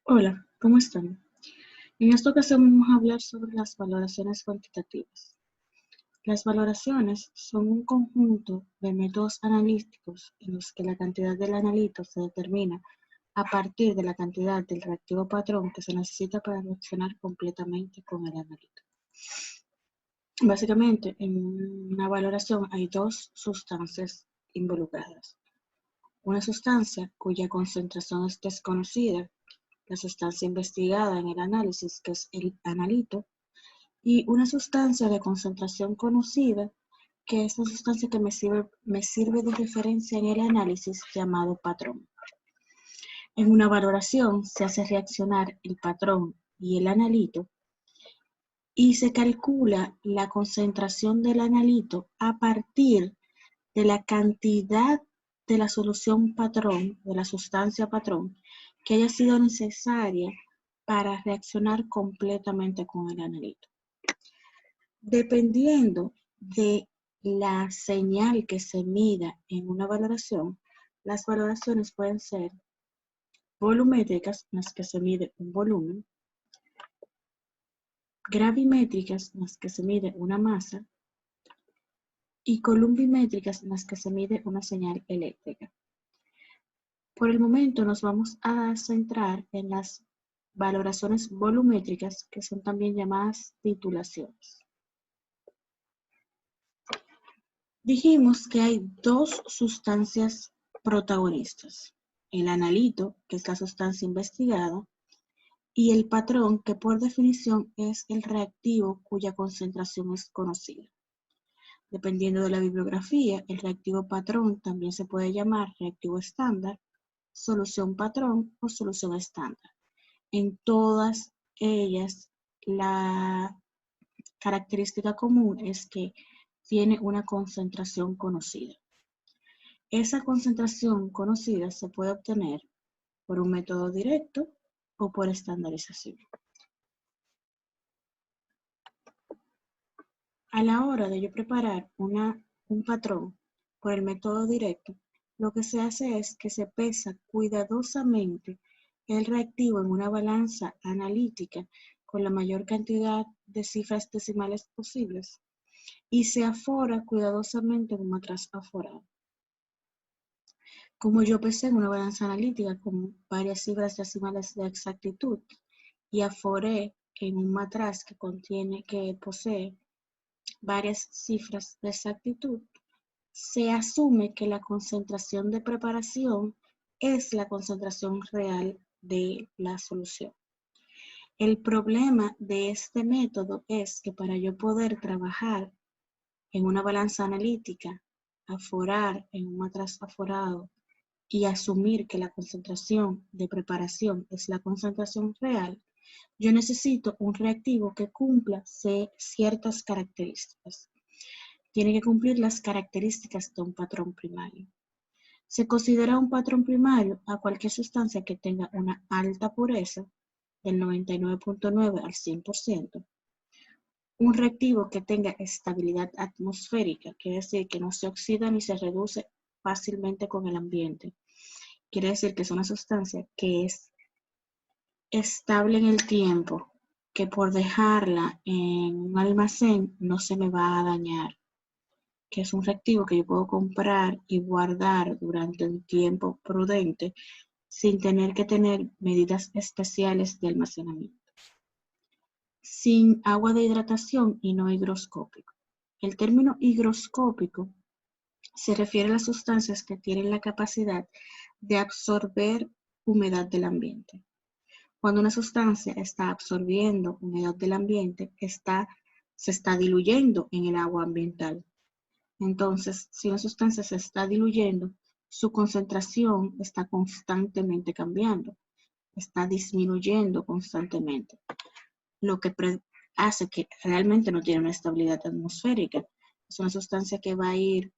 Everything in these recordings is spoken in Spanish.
Hola, ¿cómo están? En esta ocasión vamos a hablar sobre las valoraciones cuantitativas. Las valoraciones son un conjunto de métodos analíticos en los que la cantidad del analito se determina a partir de la cantidad del reactivo patrón que se necesita para reaccionar completamente con el analito. Básicamente, en una valoración hay dos sustancias involucradas. Una sustancia cuya concentración es desconocida, la sustancia investigada en el análisis, que es el analito, y una sustancia de concentración conocida, que es la sustancia que me sirve de referencia en el análisis, llamado patrón. En una valoración se hace reaccionar el patrón y el analito y se calcula la concentración del analito a partir de la cantidad de la solución patrón, de la sustancia patrón, que haya sido necesaria para reaccionar completamente con el analito. Dependiendo de la señal que se mida en una valoración, las valoraciones pueden ser volumétricas, en las que se mide un volumen, gravimétricas, en las que se mide una masa, y columbimétricas, en las que se mide una señal eléctrica. Por el momento nos vamos a centrar en las valoraciones volumétricas, que son también llamadas titulaciones. Dijimos que hay dos sustancias protagonistas: el analito, que es la sustancia investigada, y el patrón, que por definición es el reactivo cuya concentración es conocida. Dependiendo de la bibliografía, el reactivo patrón también se puede llamar reactivo estándar, solución patrón o solución estándar. En todas ellas, la característica común es que tiene una concentración conocida. Esa concentración conocida se puede obtener por un método directo o por estandarización. A la hora de yo preparar un patrón por el método directo, lo que se hace es que se pesa cuidadosamente el reactivo en una balanza analítica con la mayor cantidad de cifras decimales posibles y se afora cuidadosamente en un matraz aforado. Como yo pesé en una balanza analítica con varias cifras decimales de exactitud y aforé en un matraz que posee varias cifras de exactitud, se asume que la concentración de preparación es la concentración real de la solución. El problema de este método es que para yo poder trabajar en una balanza analítica, aforar en un matraz aforado y asumir que la concentración de preparación es la concentración real, yo necesito un reactivo que cumpla ciertas características. Tiene que cumplir las características de un patrón primario. Se considera un patrón primario a cualquier sustancia que tenga una alta pureza, del 99.9 al 100%, un reactivo que tenga estabilidad atmosférica, quiere decir que no se oxida ni se reduce fácilmente con el ambiente. Quiere decir que es una sustancia que es estable en el tiempo, que por dejarla en un almacén no se me va a dañar, que es un reactivo que yo puedo comprar y guardar durante un tiempo prudente sin tener que tener medidas especiales de almacenamiento. Sin agua de hidratación y no higroscópico. El término higroscópico se refiere a las sustancias que tienen la capacidad de absorber humedad del ambiente. Cuando una sustancia está absorbiendo humedad del ambiente, se está diluyendo en el agua ambiental. Entonces, si una sustancia se está diluyendo, su concentración está constantemente cambiando, está disminuyendo constantemente, lo que hace que realmente no tiene una estabilidad atmosférica. Es una sustancia que va a ir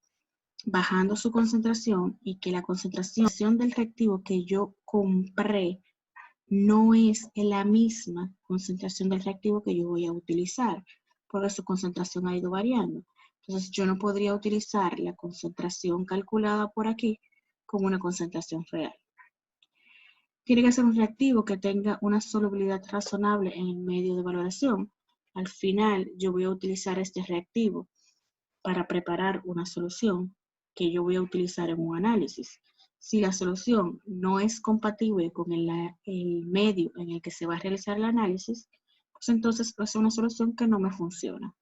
bajando su concentración y que la concentración del reactivo que yo compré no es la misma concentración del reactivo que yo voy a utilizar, porque su concentración ha ido variando. Entonces yo no podría utilizar la concentración calculada por aquí como una concentración real. Tiene que ser un reactivo que tenga una solubilidad razonable en el medio de valoración. Al final, yo voy a utilizar este reactivo para preparar una solución que yo voy a utilizar en un análisis. Si la solución no es compatible con el medio en el que se va a realizar el análisis, pues entonces es una solución que no me funciona.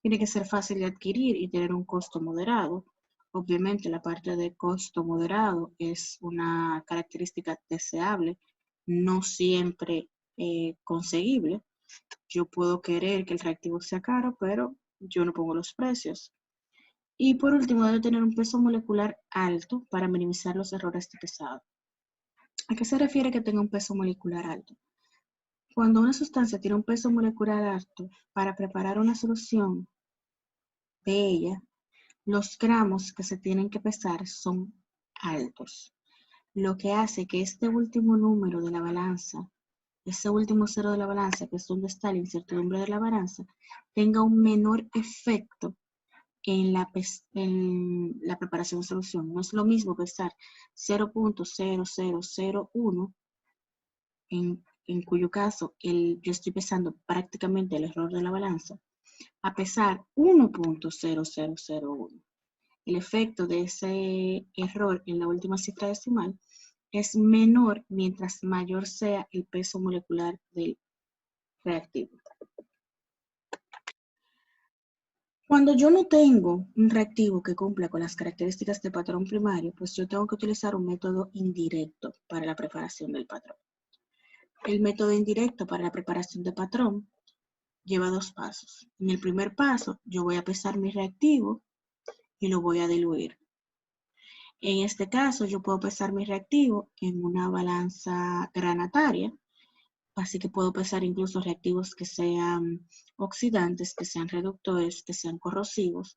Tiene que ser fácil de adquirir y tener un costo moderado. Obviamente la parte de costo moderado es una característica deseable, no siempre conseguible. Yo puedo querer que el reactivo sea caro, pero yo no pongo los precios. Y por último, debe tener un peso molecular alto para minimizar los errores de pesado. ¿A qué se refiere que tenga un peso molecular alto? Cuando una sustancia tiene un peso molecular alto, para preparar una solución de ella, los gramos que se tienen que pesar son altos, lo que hace que este último número de la balanza, ese último cero de la balanza, que es donde está la incertidumbre de la balanza, tenga un menor efecto en la preparación de solución. No es lo mismo pesar 0.0001, en cuyo caso yo estoy pesando prácticamente el error de la balanza, a pesar 1.0001. El efecto de ese error en la última cifra decimal es menor mientras mayor sea el peso molecular del reactivo. Cuando yo no tengo un reactivo que cumpla con las características de patrón primario, pues yo tengo que utilizar un método indirecto para la preparación del patrón. El método indirecto para la preparación de patrón lleva 2 pasos. En el primer paso, yo voy a pesar mi reactivo y lo voy a diluir. En este caso, yo puedo pesar mi reactivo en una balanza granataria, así que puedo pesar incluso reactivos que sean oxidantes, que sean reductores, que sean corrosivos.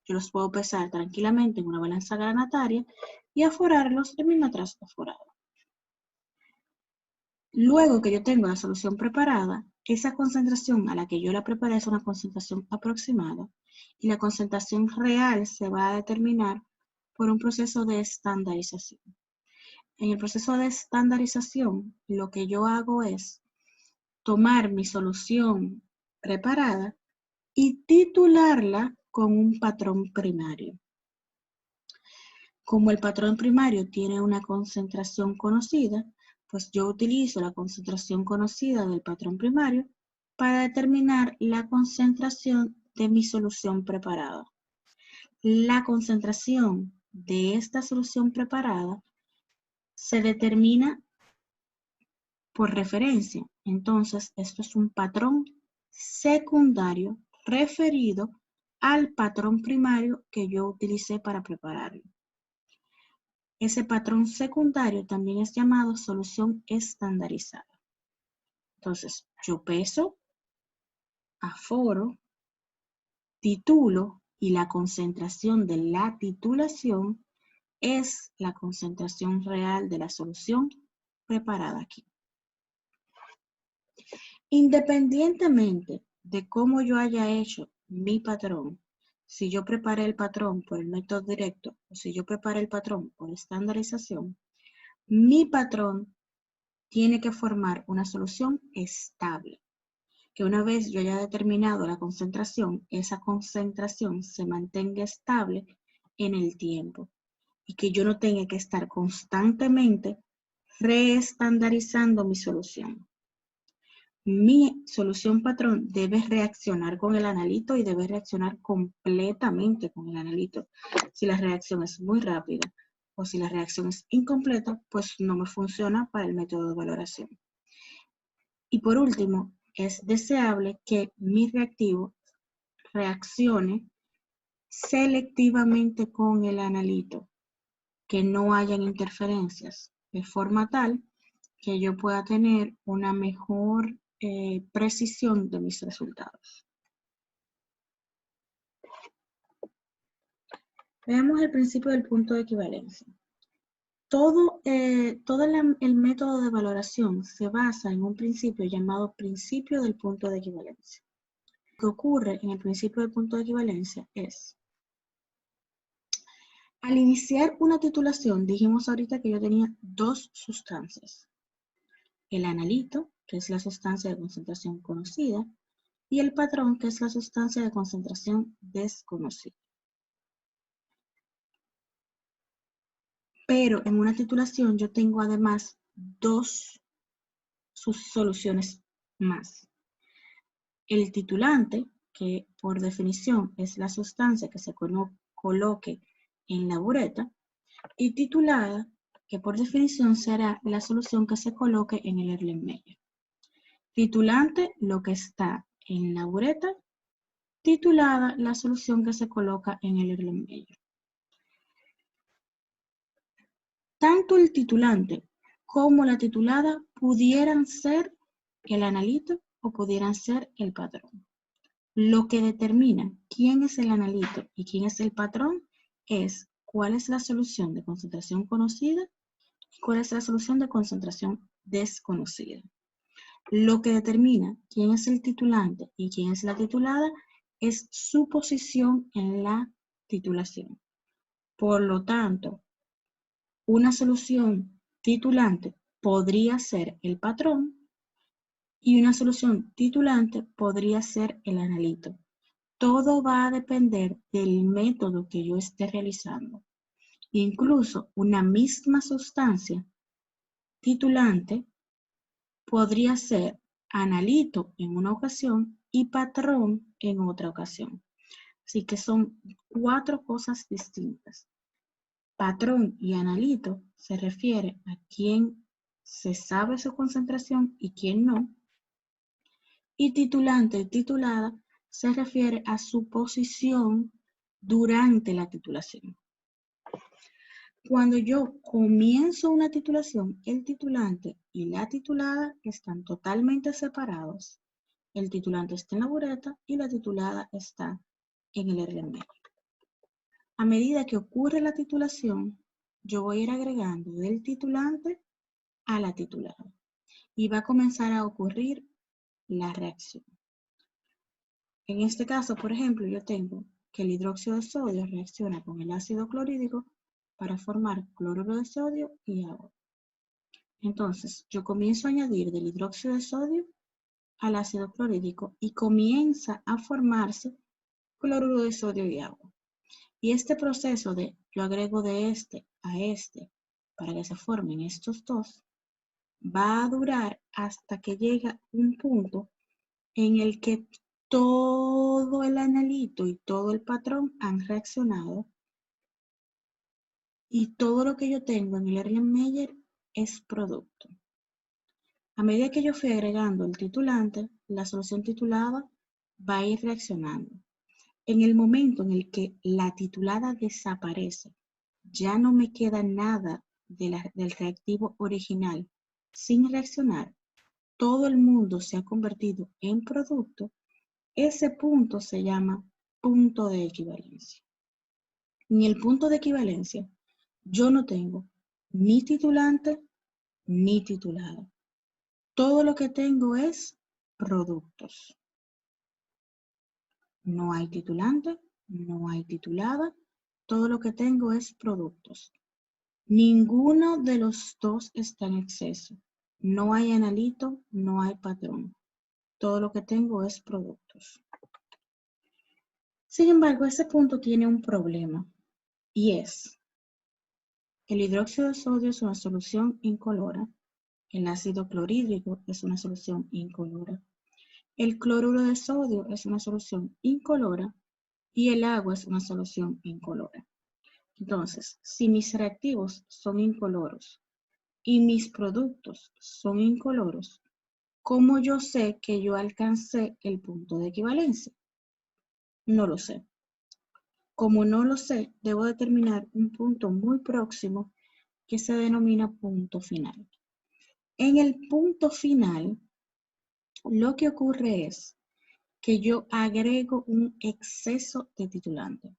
Yo los puedo pesar tranquilamente en una balanza granataria y aforarlos en mi matraz aforado. Luego que yo tengo la solución preparada, esa concentración a la que yo la preparé es una concentración aproximada y la concentración real se va a determinar por un proceso de estandarización. En el proceso de estandarización, lo que yo hago es tomar mi solución preparada y titularla con un patrón primario. Como el patrón primario tiene una concentración conocida, pues yo utilizo la concentración conocida del patrón primario para determinar la concentración de mi solución preparada. La concentración de esta solución preparada se determina por referencia. Entonces, esto es un patrón secundario referido al patrón primario que yo utilicé para prepararlo. Ese patrón secundario también es llamado solución estandarizada. Entonces, yo peso, aforo, titulo y la concentración de la titulación es la concentración real de la solución preparada aquí. Independientemente de cómo yo haya hecho mi patrón, si yo preparé el patrón por el método directo o si yo preparé el patrón por estandarización, mi patrón tiene que formar una solución estable, que una vez yo haya determinado la concentración, esa concentración se mantenga estable en el tiempo y que yo no tenga que estar constantemente reestandarizando mi solución. Mi solución patrón debe reaccionar con el analito y debe reaccionar completamente con el analito. Si la reacción es muy rápida o si la reacción es incompleta, pues no me funciona para el método de valoración. Y por último, es deseable que mi reactivo reaccione selectivamente con el analito, que no hayan interferencias, de forma tal que yo pueda tener una mejor precisión de mis resultados. Veamos el principio del punto de equivalencia. Todo el método de valoración se basa en un principio llamado principio del punto de equivalencia. Lo que ocurre en el principio del punto de equivalencia es, al iniciar una titulación, dijimos ahorita que yo tenía 2 sustancias. el analito, que es la sustancia de concentración conocida, y el patrón, que es la sustancia de concentración desconocida. Pero en una titulación yo tengo además dos soluciones más. El titulante, que por definición es la sustancia que se coloque en la bureta, y titulada, que por definición será la solución que se coloque en el Erlenmeyer. Titulante, lo que está en la bureta. Titulada, la solución que se coloca en el Erlenmeyer. Tanto el titulante como la titulada pudieran ser el analito o pudieran ser el patrón. Lo que determina quién es el analito y quién es el patrón es cuál es la solución de concentración conocida y cuál es la solución de concentración desconocida. Lo que determina quién es el titulante y quién es la titulada es su posición en la titulación. Por lo tanto, una solución titulante podría ser el patrón y una solución titulante podría ser el analito. Todo va a depender del método que yo esté realizando. Incluso una misma sustancia titulante podría ser analito en una ocasión y patrón en otra ocasión. Así que son 4 cosas distintas. Patrón y analito se refiere a quién se sabe su concentración y quién no. Y titulante y titulada se refiere a su posición durante la titulación. Cuando yo comienzo una titulación, el titulante y la titulada están totalmente separados. El titulante está en la bureta y la titulada está en el Erlenmeyer. A medida que ocurre la titulación, yo voy a ir agregando del titulante a la titulada y va a comenzar a ocurrir la reacción. En este caso, por ejemplo, yo tengo que el hidróxido de sodio reacciona con el ácido clorhídrico para formar cloruro de sodio y agua. Entonces, yo comienzo a añadir del hidróxido de sodio al ácido clorhídrico y comienza a formarse cloruro de sodio y agua. Y este proceso de yo agrego de este a este para que se formen estos dos va a durar hasta que llega un punto en el que todo el analito y todo el patrón han reaccionado y todo lo que yo tengo en el Erlenmeyer es producto. A medida que yo fui agregando el titulante, la solución titulada va a ir reaccionando. En el momento en el que la titulada desaparece, ya no me queda nada del reactivo original sin reaccionar, todo el mundo se ha convertido en producto, ese punto se llama punto de equivalencia. En el punto de equivalencia, yo no tengo ni titulante ni titulada. Todo lo que tengo es productos. No hay titulante, no hay titulada, todo lo que tengo es productos. Ninguno de los dos está en exceso. No hay analito, no hay patrón. Todo lo que tengo es productos. Sin embargo, ese punto tiene un problema y es el hidróxido de sodio es una solución incolora, el ácido clorhídrico es una solución incolora, el cloruro de sodio es una solución incolora y el agua es una solución incolora. Entonces, si mis reactivos son incoloros y mis productos son incoloros, ¿cómo yo sé que yo alcancé el punto de equivalencia? No lo sé. Como no lo sé, debo determinar un punto muy próximo que se denomina punto final. En el punto final, lo que ocurre es que yo agrego un exceso de titulante.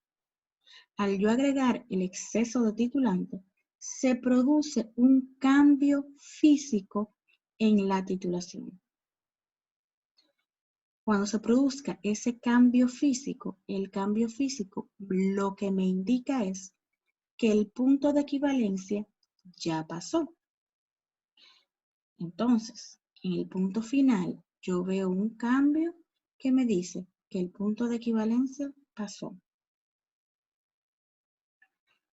Al yo agregar el exceso de titulante, se produce un cambio físico en la titulación. Cuando se produzca ese cambio físico, el cambio físico lo que me indica es que el punto de equivalencia ya pasó. Entonces, en el punto final, yo veo un cambio que me dice que el punto de equivalencia pasó.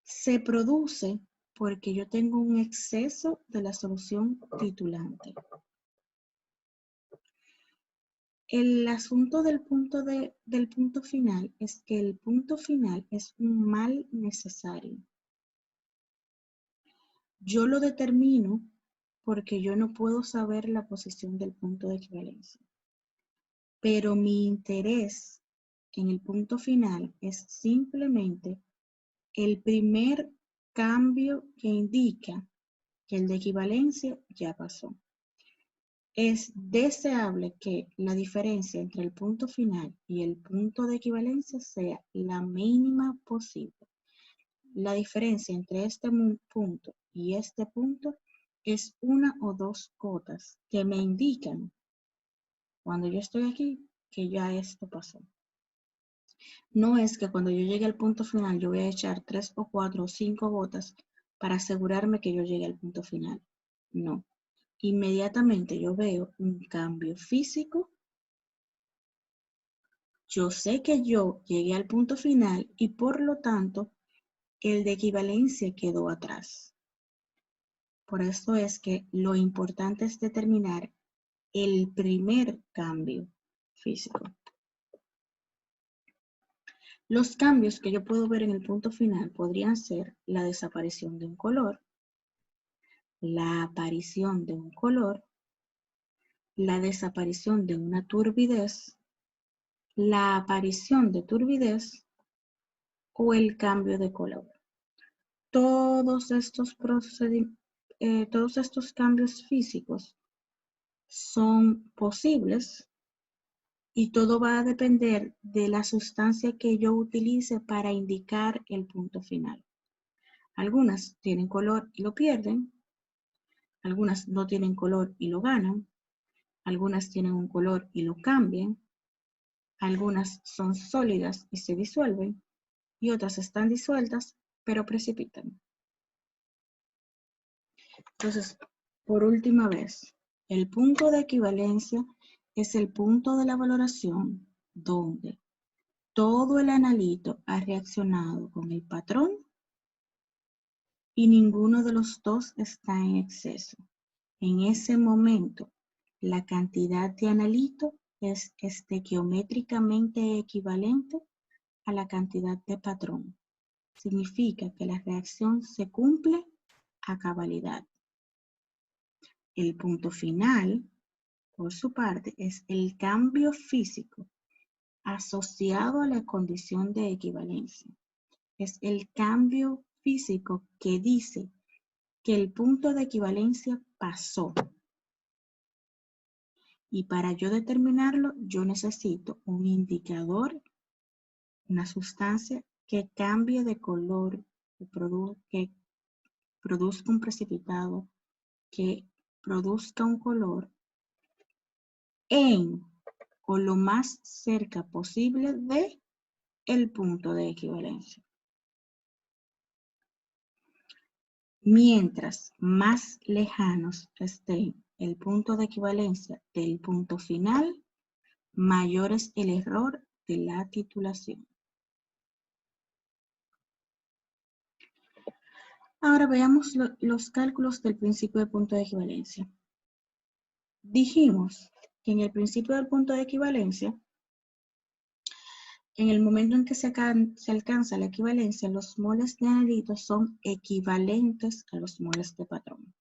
Se produce porque yo tengo un exceso de la solución titulante. El asunto del punto final es que el punto final es un mal necesario. Yo lo determino porque yo no puedo saber la posición del punto de equivalencia. Pero mi interés en el punto final es simplemente el primer cambio que indica que el de equivalencia ya pasó. Es deseable que la diferencia entre el punto final y el punto de equivalencia sea la mínima posible. La diferencia entre este punto y este punto es una o dos cotas que me indican cuando yo estoy aquí que ya esto pasó. No es que cuando yo llegue al punto final yo voy a echar 3 o 4 o 5 gotas para asegurarme que yo llegue al punto final. No. Inmediatamente yo veo un cambio físico. Yo sé que yo llegué al punto final y por lo tanto el de equivalencia quedó atrás. Por eso es que lo importante es determinar el primer cambio físico. Los cambios que yo puedo ver en el punto final podrían ser la desaparición de un color, la aparición de un color, la desaparición de una turbidez, la aparición de turbidez o el cambio de color. Todos estos cambios físicos son posibles y todo va a depender de la sustancia que yo utilice para indicar el punto final. Algunas tienen color y lo pierden, algunas no tienen color y lo ganan, algunas tienen un color y lo cambian, algunas son sólidas y se disuelven y otras están disueltas pero precipitan. Entonces, por última vez, el punto de equivalencia es el punto de la valoración donde todo el analito ha reaccionado con el patrón y ninguno de los dos está en exceso. En ese momento, la cantidad de analito es estequiométricamente equivalente a la cantidad de patrón. Significa que la reacción se cumple a cabalidad. El punto final, por su parte, es el cambio físico asociado a la condición de equivalencia. Es el cambio físico que dice que el punto de equivalencia pasó. Y para yo determinarlo, yo necesito un indicador, una sustancia que cambie de color, que produzca un precipitado, que produzca un color en o lo más cerca posible de el punto de equivalencia. Mientras más lejanos estén el punto de equivalencia del punto final, mayor es el error de la titulación. Ahora veamos los cálculos del principio de punto de equivalencia. Dijimos que en el principio del punto de equivalencia, en el momento en que se alcanza la equivalencia, los moles de analito son equivalentes a los moles de patrón.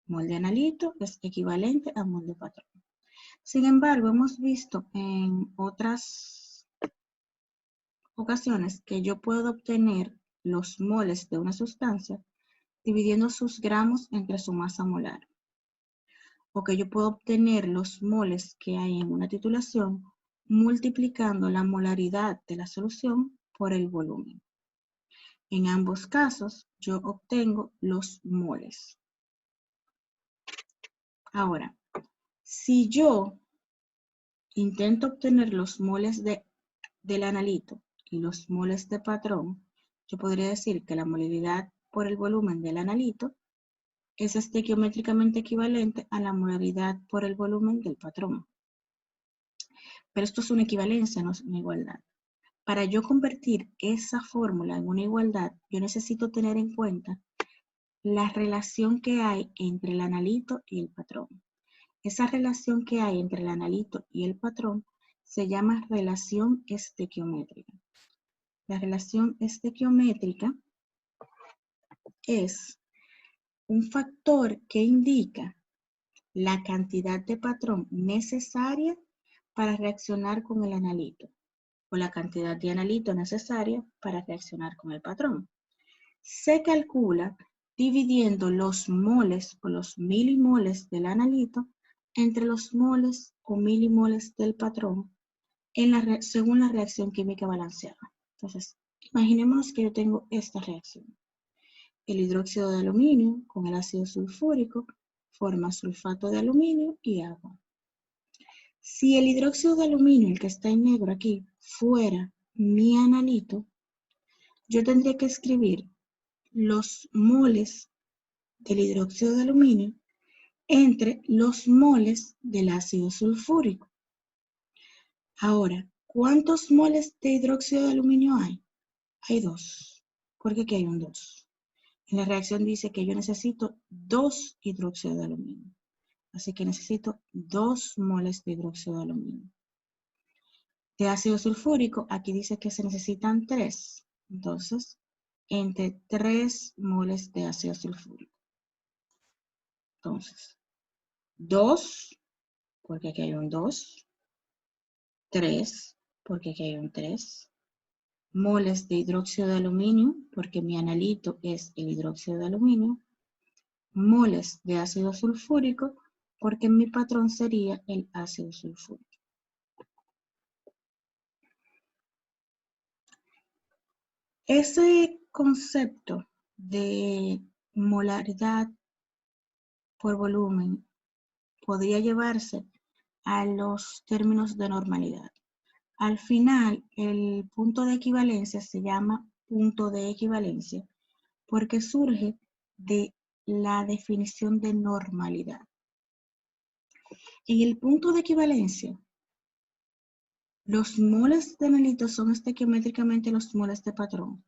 Mol de analito es equivalente a mol de patrón. Sin embargo, hemos visto en otras ocasiones que yo puedo obtener los moles de una sustancia dividiendo sus gramos entre su masa molar. O que yo puedo obtener los moles que hay en una titulación multiplicando la molaridad de la solución por el volumen. En ambos casos, yo obtengo los moles. Ahora, si yo intento obtener los moles del analito y los moles de patrón, yo podría decir que la molaridad por el volumen del analito es estequiométricamente equivalente a la molaridad por el volumen del patrón. Pero esto es una equivalencia, no es una igualdad. Para yo convertir esa fórmula en una igualdad, yo necesito tener en cuenta la relación que hay entre el analito y el patrón. Esa relación que hay entre el analito y el patrón se llama relación estequiométrica. La relación estequiométrica es un factor que indica la cantidad de patrón necesaria para reaccionar con el analito o la cantidad de analito necesaria para reaccionar con el patrón. Se calcula dividiendo los moles o los milimoles del analito entre los moles o milimoles del patrón según la reacción química balanceada. Entonces, imaginemos que yo tengo esta reacción. El hidróxido de aluminio con el ácido sulfúrico forma sulfato de aluminio y agua. Si el hidróxido de aluminio, el que está en negro aquí, fuera mi analito, yo tendría que escribir los moles del hidróxido de aluminio entre los moles del ácido sulfúrico. Ahora, ¿cuántos moles de hidróxido de aluminio hay? Hay 2. ¿Por qué aquí hay un 2? En la reacción dice que yo necesito 2 hidróxido de aluminio. Así que necesito 2 moles de hidróxido de aluminio. De ácido sulfúrico, aquí dice que se necesitan 3. Entonces, entre 3 moles de ácido sulfúrico. Entonces, 2, porque aquí hay un 2. 3, porque aquí hay un 3. Moles de hidróxido de aluminio, porque mi analito es el hidróxido de aluminio. Moles de ácido sulfúrico, porque mi patrón sería el ácido sulfúrico. Ese concepto de molaridad por volumen podría llevarse a los términos de normalidad. Al final, el punto de equivalencia se llama punto de equivalencia porque surge de la definición de normalidad. En el punto de equivalencia, los moles de analito son estequiométricamente los moles de patrón,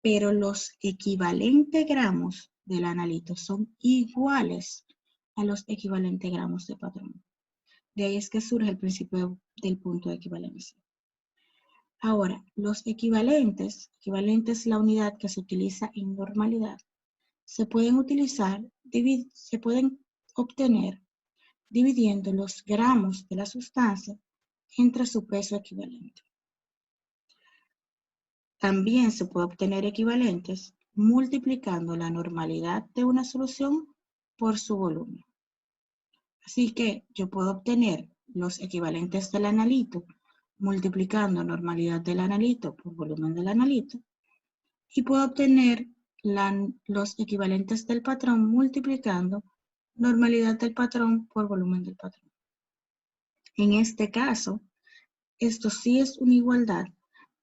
pero los equivalentes gramos del analito son iguales a los equivalentes gramos de patrón. De ahí es que surge el principio del punto de equivalencia. Ahora, los equivalentes es la unidad que se utiliza en normalidad, se pueden obtener dividiendo los gramos de la sustancia entre su peso equivalente. También se puede obtener equivalentes multiplicando la normalidad de una solución por su volumen. Así que yo puedo obtener los equivalentes del analito multiplicando normalidad del analito por volumen del analito y puedo obtener los equivalentes del patrón multiplicando normalidad del patrón por volumen del patrón. En este caso, esto sí es una igualdad,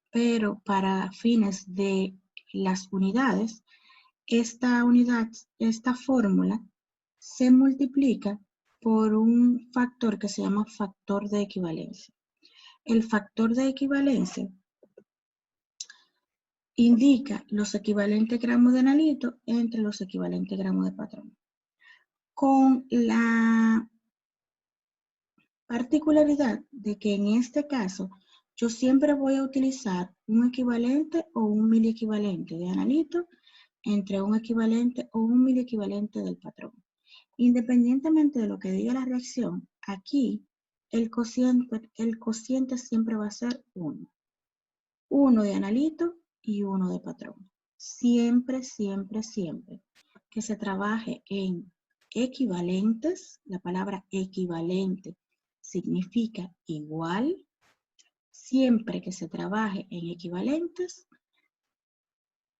pero para fines de las unidades, esta fórmula se multiplica por un factor que se llama factor de equivalencia. El factor de equivalencia indica los equivalentes gramos de analito entre los equivalentes gramos de patrón. Con la particularidad de que en este caso yo siempre voy a utilizar un equivalente o un miliequivalente de analito entre un equivalente o un miliequivalente del patrón. Independientemente de lo que diga la reacción, aquí el cociente siempre va a ser 1. 1 de analito y 1 de patrón. Siempre, siempre, siempre que se trabaje en equivalentes, la palabra equivalente significa igual. Siempre que se trabaje en equivalentes,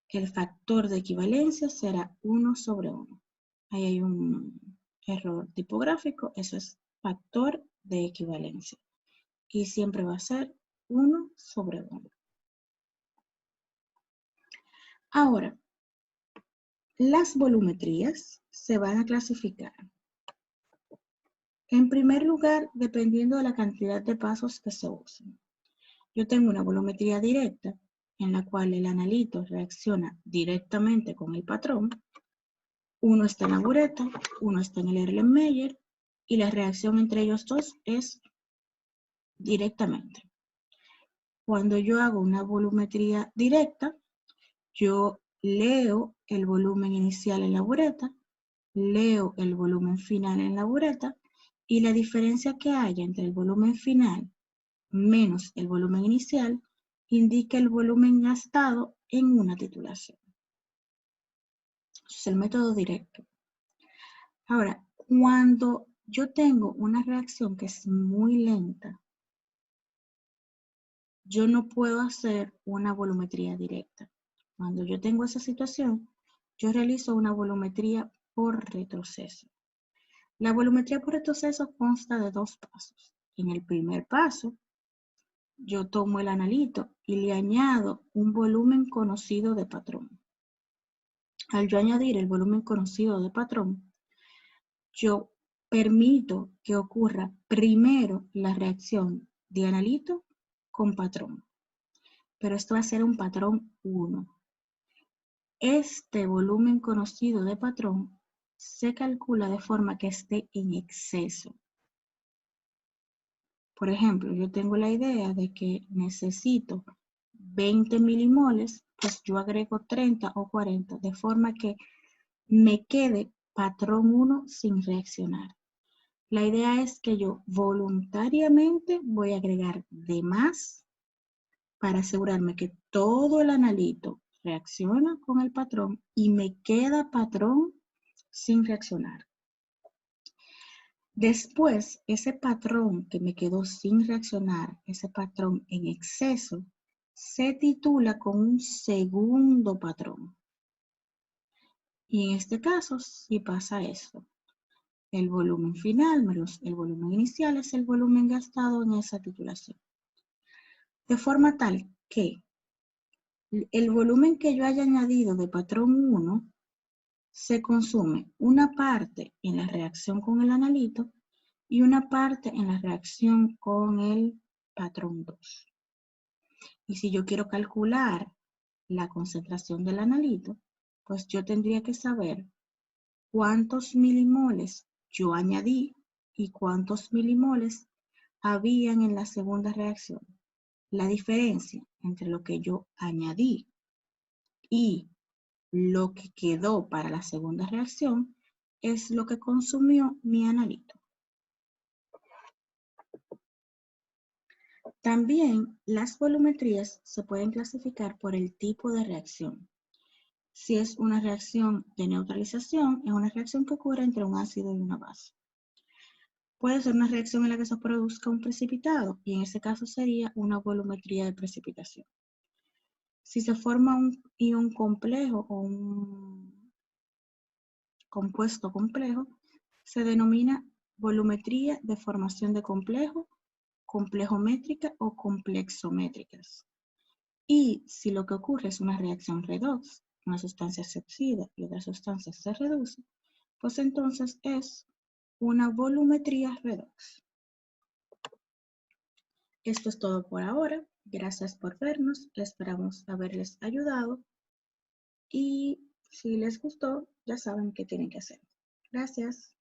el factor de equivalencia será 1 sobre 1. Ahí hay un error tipográfico, eso es factor de equivalencia. Y siempre va a ser 1 sobre 1. Ahora, Las volumetrías se van a clasificar. En primer lugar, dependiendo de la cantidad de pasos que se usen. Yo tengo una volumetría directa, en la cual el analito reacciona directamente con el patrón. Uno está en la bureta, uno está en el Erlenmeyer, y la reacción entre ellos dos es directamente. Cuando yo hago una volumetría directa, yo leo el volumen inicial en la bureta, leo el volumen final en la bureta, y la diferencia que haya entre el volumen final menos el volumen inicial indica el volumen gastado en una titulación. Es el método directo. Ahora, cuando yo tengo una reacción que es muy lenta, yo no puedo hacer una volumetría directa. Cuando yo tengo esa situación, yo realizo una volumetría por retroceso. La volumetría por retroceso consta de 2 pasos. En el primer paso, yo tomo el analito y le añado un volumen conocido de patrón. Al yo añadir el volumen conocido de patrón, yo permito que ocurra primero la reacción de analito con patrón. Pero esto va a ser un patrón 1. Este volumen conocido de patrón se calcula de forma que esté en exceso. Por ejemplo, yo tengo la idea de que necesito 20 milimoles, pues yo agrego 30 o 40, de forma que me quede patrón 1 sin reaccionar. La idea es que yo voluntariamente voy a agregar de más para asegurarme que todo el analito reacciona con el patrón y me queda patrón sin reaccionar. Después, ese patrón que me quedó sin reaccionar, ese patrón en exceso, se titula con un segundo patrón. Y en este caso sí pasa esto. El volumen final menos el volumen inicial es el volumen gastado en esa titulación. De forma tal que el volumen que yo haya añadido de patrón 1 se consume una parte en la reacción con el analito y una parte en la reacción con el patrón 2. Y si yo quiero calcular la concentración del analito, pues yo tendría que saber cuántos milimoles yo añadí y cuántos milimoles habían en la segunda reacción. La diferencia entre lo que yo añadí y lo que quedó para la segunda reacción es lo que consumió mi analito. También las volumetrías se pueden clasificar por el tipo de reacción. Si es una reacción de neutralización, es una reacción que ocurre entre un ácido y una base. Puede ser una reacción en la que se produzca un precipitado, y en ese caso sería una volumetría de precipitación. Si se forma un ion complejo o un compuesto complejo, se denomina volumetría de formación de complejo, complejométrica o complexométricas. Y si lo que ocurre es una reacción redox, una sustancia se oxida y otra sustancia se reduce, pues entonces es una volumetría redox. Esto es todo por ahora. Gracias por vernos. Esperamos haberles ayudado. Y si les gustó, ya saben qué tienen que hacer. Gracias.